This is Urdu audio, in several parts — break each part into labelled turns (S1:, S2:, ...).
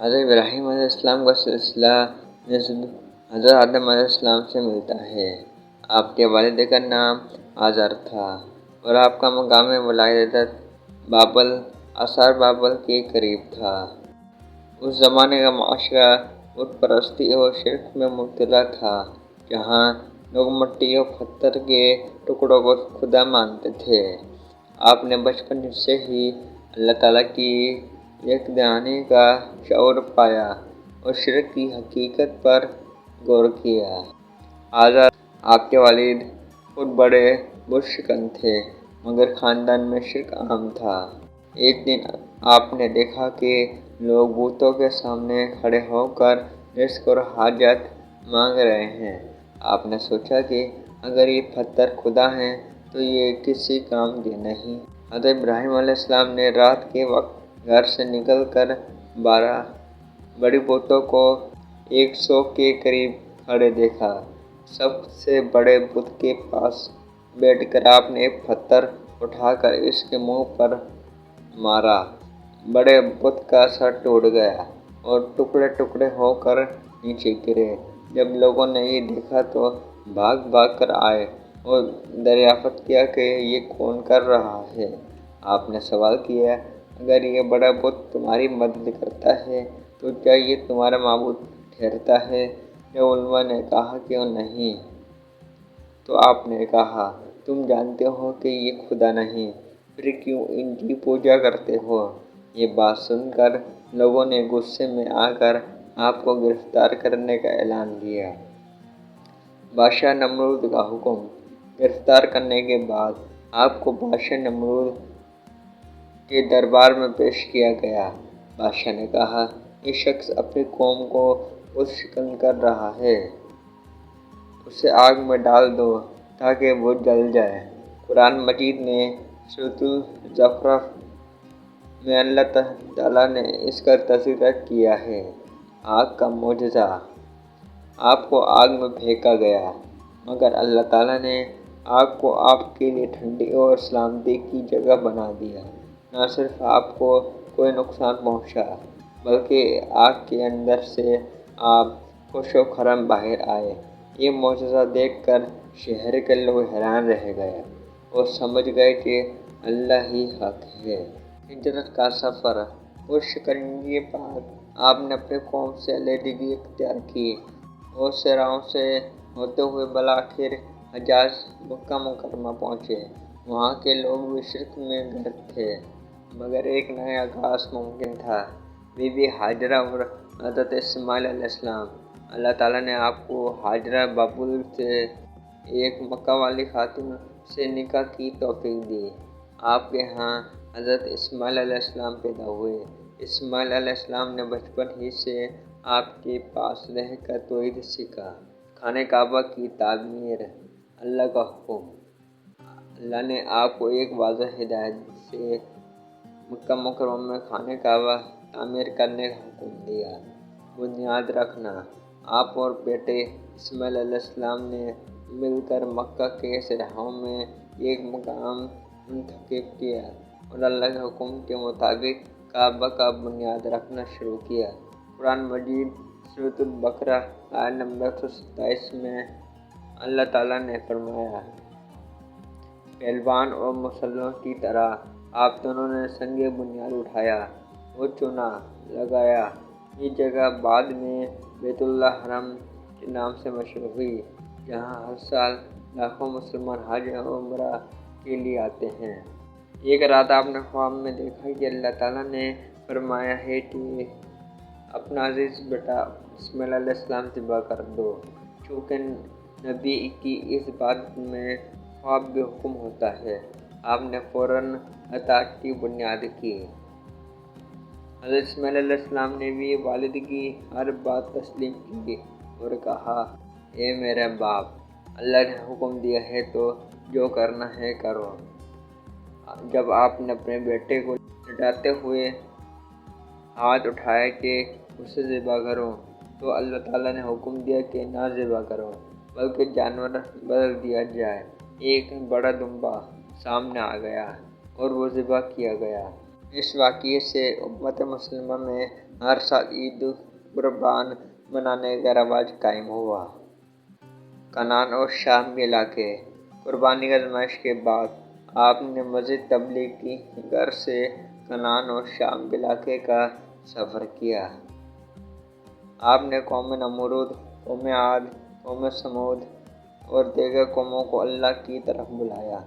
S1: حضرت ابراہیم علیہ السلام کا سلسلہ حضرت آدم علیہ السلام سے ملتا ہے۔ آپ کے والد کا نام آزر تھا اور آپ کا مقام ولادت بابل آثار بابل کے قریب تھا۔ اس زمانے کا معاشرہ بت پرستی اور شرک میں مبتلا تھا، جہاں لوگ مٹی اور پتھر کے ٹکڑوں کو خدا مانتے تھے۔ آپ نے بچپن سے ہی اللہ تعالیٰ کی یکدیانی کا شعور پایا اور شرک کی حقیقت پر غور کیا۔ آزر آپ کے والد خود بڑے بت شکن تھے، مگر خاندان میں شرک عام تھا۔ ایک دن آپ نے دیکھا کہ لوگ بتوں کے سامنے کھڑے ہو کر رزق اور حاجت مانگ رہے ہیں۔ آپ نے سوچا کہ اگر یہ پتھر خدا ہیں تو یہ کسی کام کے نہیں۔ حضرت ابراہیم علیہ السلام نے رات کے وقت گھر سے نکل کر 12 بڑی بتوں کو 100 کے قریب کھڑے دیکھا۔ سب سے بڑے بت کے پاس بیٹھ کر آپ نے ایک پتھر اٹھا کر اس کے منہ پر مارا۔ بڑے بت کا سر ٹوٹ گیا اور ٹکڑے ٹکڑے ہو کر نیچے گرے۔ جب لوگوں نے یہ دیکھا تو بھاگ بھاگ کر آئے اور دریافت کیا کہ یہ کون کر رہا ہے۔ آپ نے سوال کیا، اگر یہ بڑا بت تمہاری مدد کرتا ہے تو کیا یہ تمہارا معبود ٹھہرتا ہے؟ جب انہوں نے کہا کہ نہیں، تو آپ نے کہا، تم جانتے ہو کہ یہ خدا نہیں، پھر کیوں ان کی پوجا کرتے ہو؟ یہ بات سن کر لوگوں نے غصے میں آ کر آپ کو گرفتار کرنے کا اعلان کیا۔ بادشاہ نمرود کا حکم۔ گرفتار کرنے کے بعد آپ کو بادشاہ نمرود کے دربار میں پیش کیا گیا۔ بادشاہ نے کہا، یہ شخص اپنی قوم کو بت شکن کر رہا ہے، اسے آگ میں ڈال دو تاکہ وہ جل جائے۔ قرآن مجید میں سورۃ الزخرف میں اللہ تعالیٰ نے اس کا تذکرہ کیا ہے۔ آگ کا معجزہ۔ آپ کو آگ میں پھینکا گیا، مگر اللہ تعالیٰ نے آگ کو آپ کے لیے ٹھنڈی اور سلامتی کی جگہ بنا دیا۔ نہ صرف آپ کو کوئی نقصان پہنچا، بلکہ آگ کے اندر سے آپ خوش و خرم باہر آئے۔ یہ معجزہ دیکھ کر شہر کے لوگ حیران رہ گئے اور سمجھ گئے کہ اللہ ہی حق ہے۔ ہجرت کا سفر۔ بت شکنی کے بعد آپ نے اپنی قوم سے علیحدگی اختیار کی اور صحراؤں سے ہوتے ہوئے بالآخر حجاز مکہ مکرمہ پہنچے۔ وہاں کے لوگ بھی شرک میں غرق تھے، مگر ایک نیا آغاز ممکن تھا۔ بی بی ہاجرہ اور حضرت اسماعیل علیہ السلام۔ اللہ تعالیٰ نے آپ کو ہاجرہ بابل سے ایک مکہ والی خاتون سے نکاح کی توفیق دی۔ آپ کے ہاں حضرت اسماعیل علیہ السلام پیدا ہوئے۔ اسماعیل علیہ السلام نے بچپن ہی سے آپ کے پاس رہ کر توحید سیکھا۔ خانہ کعبہ کی تعمیر۔ اللہ کا حکم۔ اللہ نے آپ کو ایک واضح ہدایت سے مکہ مکرمہ میں خانہ کعبہ تعمیر کرنے کا حکم دیا۔ بنیاد رکھنا۔ آپ اور بیٹے اسماعیل علیہ السلام نے مل کر مکہ کے صحراؤں میں ایک مقام منتخب کیا اور اللہ کے حکم کے مطابق کعبہ کا بنیاد رکھنا شروع کیا۔ قرآن مجید سورۃ البقرہ آیت نمبر 127 میں اللہ تعالیٰ نے فرمایا، پہلوان اور مسلمانوں کی طرح آپ دونوں نے سنگ بنیاد اٹھایا اور چونا لگایا۔ یہ جگہ بعد میں بیت اللہ حرم کے نام سے مشہور ہوئی، جہاں ہر سال لاکھوں مسلمان حج اور عمرہ کے لیے آتے ہیں۔ ایک رات آپ نے خواب میں دیکھا کہ اللہ تعالیٰ نے فرمایا ہے کہ اپنا عزیز بیٹا اسماعیل علیہ السلام ذبح کر دو۔ چونکہ نبی کی اس بات میں خواب بھی حکم ہوتا ہے، آپ نے فوراً اطاعت کی بنیاد کی۔ حضرت اسماعیل علیہ السلام نے بھی والد کی ہر بات تسلیم کی اور کہا، اے میرے باپ، اللہ نے حکم دیا ہے تو جو کرنا ہے کرو۔ جب آپ نے اپنے بیٹے کو لٹاتے ہوئے ہاتھ اٹھایا کہ اسے ذبح کرو، تو اللہ تعالیٰ نے حکم دیا کہ نہ ذبح کرو، بلکہ جانور بدل دیا جائے۔ ایک بڑا دمبا سامنے آ گیا اور وہ ذبح کیا گیا۔ اس واقعے سے امت مسلمہ میں ہر سال عید قربان منانے کا رواج قائم ہوا۔ کنعان اور شام کے علاقے۔ قربانی کی آزمائش کے بعد آپ نے مزید تبلیغ کی غرض سے کنعان اور شام کے علاقے کا سفر کیا۔ آپ نے قوم نمرود، قوم عاد، قوم سمود اور دیگر قوموں کو اللہ کی طرف بلایا۔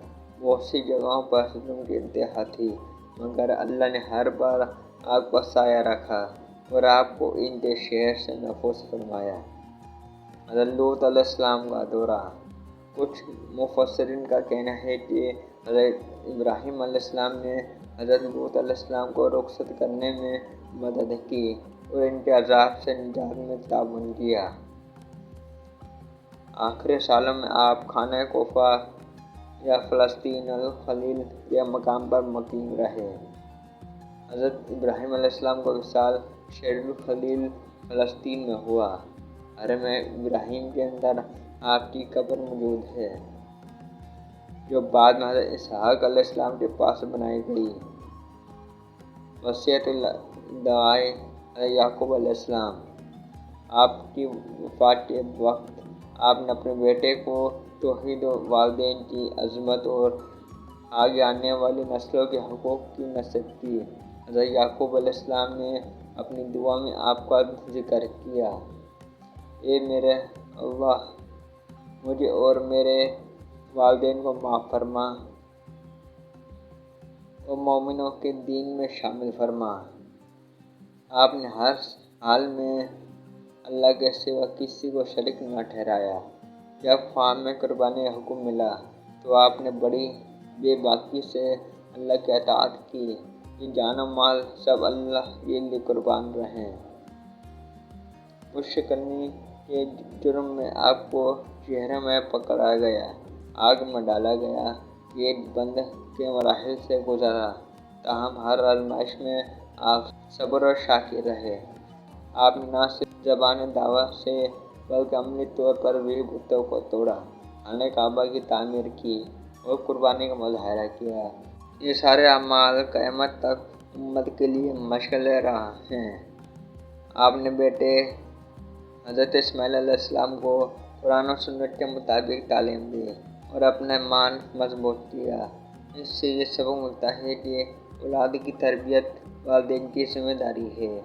S1: بہت سی جگہوں پر ظلم کی انتہا تھی، مگر اللہ نے ہر بار آپ کا سایہ رکھا اور آپ کو ان کے شہر سے محفوظ فرمایا۔ حضرت لوط علیہ السلام کا دورہ۔ کچھ مفسرین کا کہنا ہے کہ حضرت ابراہیم علیہ السلام نے حضرت لوط علیہ السلام کو رخصت کرنے میں مدد کی اور ان کے عذاب سے نجات میں تعاون کیا۔ آخری سالوں میں آپ خانہ کوفہ یا فلسطین الخلیل کے مقام پر مقیم رہے۔ حضرت ابراہیم علیہ السلام کا وصال شہر الخلیل فلسطین میں ہوا۔ حرم ابراہیم کے اندر آپ کی قبر موجود ہے، جو بعد میں حضرت اسحاق علیہ السلام کے پاس بنائی گئی۔ وصیت الدعائے حضرت یعقوب علیہ السلام۔ آپ کی وفات کے وقت آپ نے اپنے بیٹے کو توحید و والدین کی عظمت اور آگے آنے والی نسلوں کے حقوق کی نصیحت کی۔ حضرت یعقوب علیہ السلام نے اپنی دعا میں آپ کا ذکر کیا: اے میرے اللہ، مجھے اور میرے والدین کو معاف فرما اور مومنوں کے دین میں شامل فرما۔ آپ نے ہر حال میں اللہ کے سوا کسی کو شریک نہ ٹھہرایا۔ جب فارم میں قربانی کا حکم ملا تو آپ نے بڑی بے باکی سے اللہ کی اطاعت کی کہ جان و مال سب اللہ کے لیے قربان رہیں۔ مشرکین کے جرم میں آپ کو چہرے میں پکڑا گیا، آگ میں ڈالا گیا، گیٹ بند کے مراحل سے گزرا، تاہم ہر آزمائش میں آپ صبر و شاکر رہے۔ آپ نے نہ صرف زبانی دعوت سے بلکہ عملی طور پر بھی بتوں کو توڑا، خانہ کعبہ کی تعمیر کی اور قربانی کا مظاہرہ کیا۔ یہ سارے اعمال قیامت تک امت کے لیے مشعل راہ ہیں۔ آپ نے بیٹے حضرت اسماعیل علیہ السلام کو قرآن و سنت کے مطابق تعلیم دی اور اپنا ایمان مضبوط کیا۔ اس سے یہ سبق ملتا ہے کہ اولاد کی تربیت والدین کی ذمہ داری ہے۔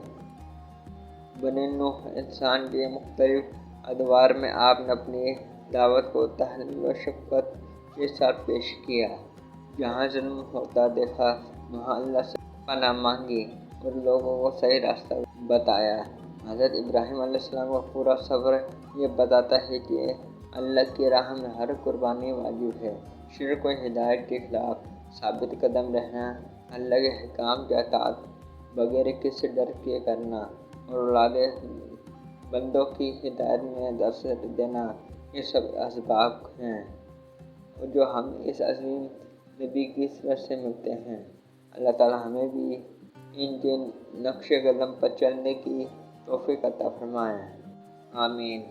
S1: بنی نوح انسان کے مختلف ادوار میں آپ نے اپنی دعوت کو تحمل و شفقت کے ساتھ پیش کیا۔ جہاں ظلم ہوتا دیکھا وہاں اللہ سے پناہ مانگی اور لوگوں کو صحیح راستہ بتایا۔ حضرت ابراہیم علیہ السلام کا پورا صبر یہ بتاتا ہے کہ اللہ کی راہ میں ہر قربانی واجب ہے۔ شرک و ہدایت کے خلاف ثابت قدم رہنا، اللہ کے حکام کی اطاعت بغیر کسی ڈر کے کرنا اور اولاد بندوں کی ہدایت میں درس دینا، یہ سب اسباب ہیں جو ہم اس عظیم نبی کی سیرت سے ملتے ہیں۔ اللہ تعالی ہمیں بھی ان کے نقش قدم پر چلنے کی توفیق عطا فرمائے۔ آمین۔